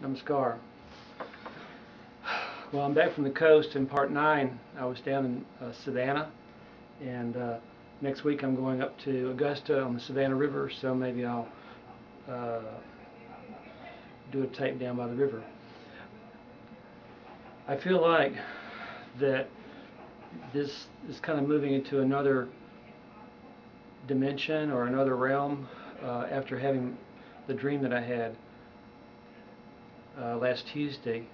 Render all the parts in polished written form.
Namaskar. Well, I'm back from the coast in part 9. I was down in Savannah, and next week I'm going up to Augusta on the Savannah River, so maybe I'll uh, do a tape down by the river. I feel like that this is kind of moving into another dimension or another realm after having the dream that I had last Tuesday.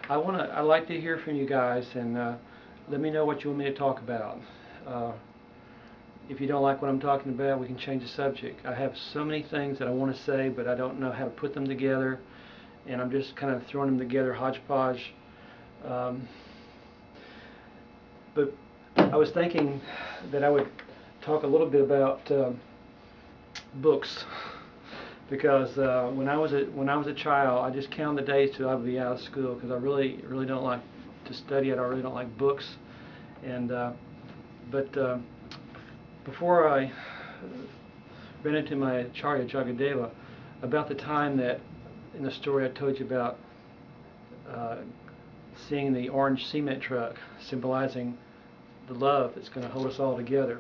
I'd like to hear from you guys, and let me know what you want me to talk about. If you don't like what I'm talking about, we can change the subject. I have so many things that I want to say, but I don't know how to put them together, and I'm just kind of throwing them together hodgepodge. But I was thinking that I would talk a little bit about books, because when I was a child, I just counted the days till I would be out of school, because I really don't like to study it. I really don't like books, and but before I ran into my Acharya Jagadeva, about the time that in the story I told you about seeing the orange cement truck symbolizing the love that's going to hold us all together.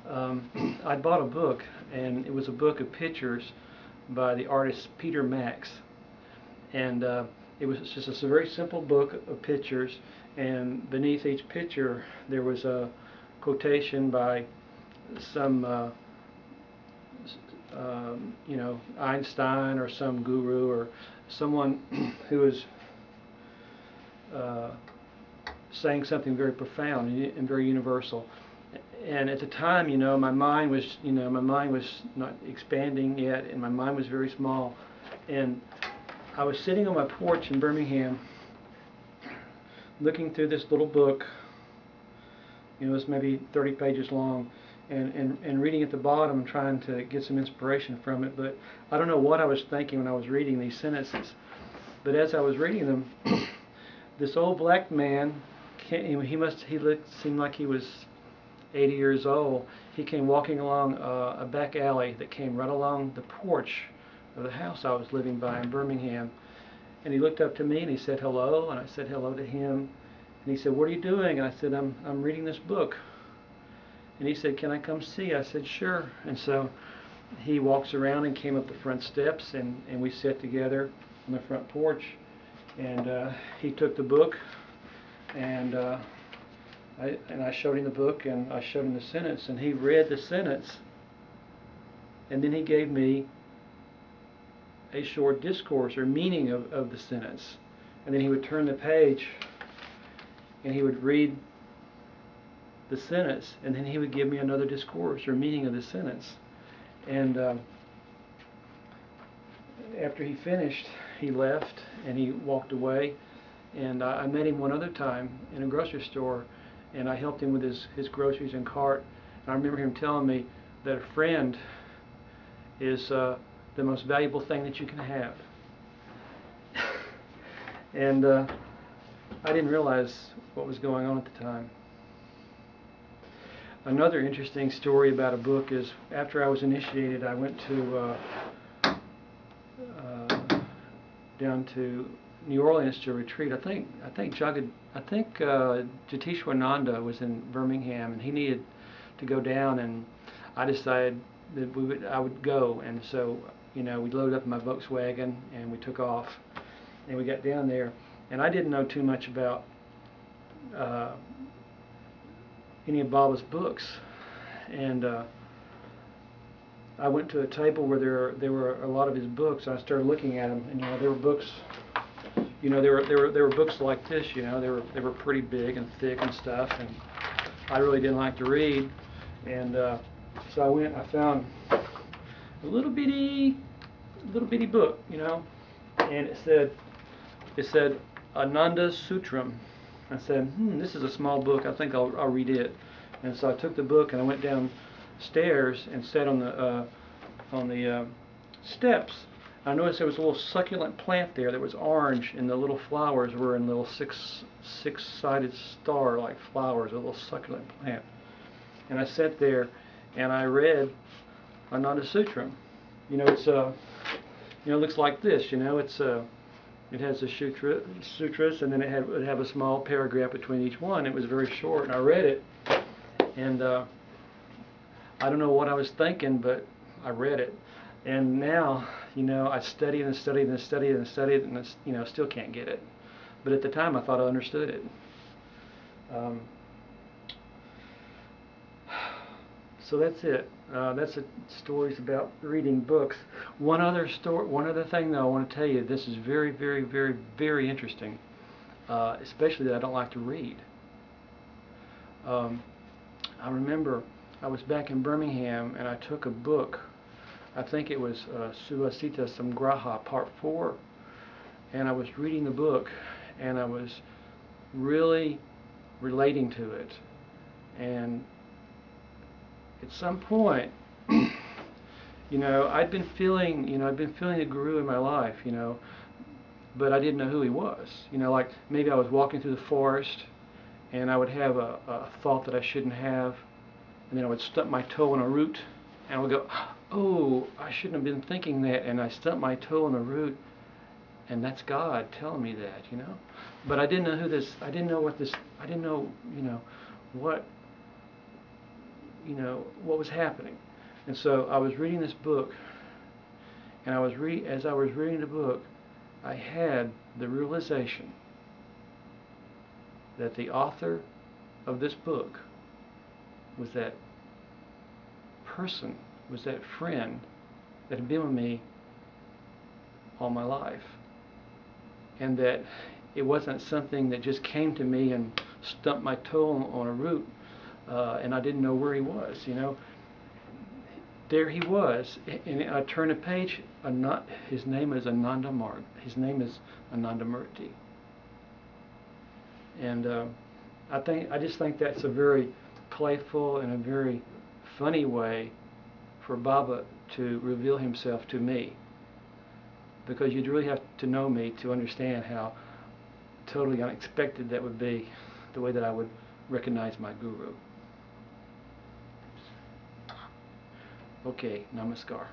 I bought a book, and it was a book of pictures by the artist Peter Max, and it was just a very simple book of pictures, and beneath each picture there was a quotation by some Einstein or some guru or someone who was saying something very profound and very universal. And at the time, my mind was not expanding yet, and my mind was very small. And I was sitting on my porch in Birmingham, looking through this little book. It's maybe 30 pages long, and reading at the bottom, trying to get some inspiration from it. But I don't know what I was thinking when I was reading these sentences. But as I was reading them, this old black man came. He seemed like he was 80 years old. He came walking along a back alley that came right along the porch of the house I was living by in Birmingham. And he looked up to me and he said hello, and I said hello to him. And he said, "What are you doing?" And I said, I'm reading this book." And he said, "Can I come see?" I said, "Sure." And so he walks around and came up the front steps, and we sat together on the front porch. And he took the book, and I showed him the book, and I showed him the sentence, and he read the sentence, and then he gave me a short discourse or meaning of the sentence. And then he would turn the page, and he would read the sentence, and then he would give me another discourse or meaning of the sentence. And after he finished, he left, and he walked away. And I met him one other time in a grocery store, and I helped him with his groceries and cart. And I remember him telling me that a friend is the most valuable thing that you can have. And I didn't realize what was going on at the time. Another interesting story about a book is, after I was initiated, I went to down to New Orleans to retreat. I think Jatishwananda was in Birmingham, and he needed to go down, and I decided that I would go. And so we loaded up my Volkswagen and we took off, and we got down there, and I didn't know too much about any of Baba's books. And I went to a table where there were a lot of his books. I started looking at them, and there were books. There were books like this. They were pretty big and thick and stuff, and I really didn't like to read. And so I found a little bitty book, and it said Ananda Sutram. I said, this is a small book. I think I'll read it. And so I took the book, and I went downstairs and sat on the steps. I noticed there was a little succulent plant there that was orange, and the little flowers were in little six-sided star-like flowers, a little succulent plant. And I sat there, and I read Ananda Sutram. it looks like this. It has the sutras, and then it would have a small paragraph between each one. It was very short, and I read it, and I don't know what I was thinking, but I read it. And now, I studied and studied and studied and studied, and still can't get it. But at the time, I thought I understood it. So that's it. That's the stories about reading books. One other thing though I want to tell you. This is very, very, very, very interesting. Especially that I don't like to read. I remember I was back in Birmingham and I took a book. I think it was Suasita Samgraha Part 4, and I was reading the book and I was really relating to it. And at some point, I'd been feeling the guru in my life, but I didn't know who he was. Like maybe I was walking through the forest and I would have a thought that I shouldn't have, and then I would stump my toe on a root, and I would go, oh, I shouldn't have been thinking that, and I stumped my toe on a root, and that's God telling me that, But I didn't know I didn't know what what was happening. And so I was reading this book, and as I was reading the book, I had the realization that the author of this book was that person, was that friend that had been with me all my life, and that it wasn't something that just came to me and stumped my toe on a root, and I didn't know where he was. There he was, and I turned a page. His name is Anandamurti. His name is Anandamurti, and I just think that's a very playful and a very funny way for Baba to reveal himself to me, because you'd really have to know me to understand how totally unexpected that would be, the way that I would recognize my guru. Okay, namaskar.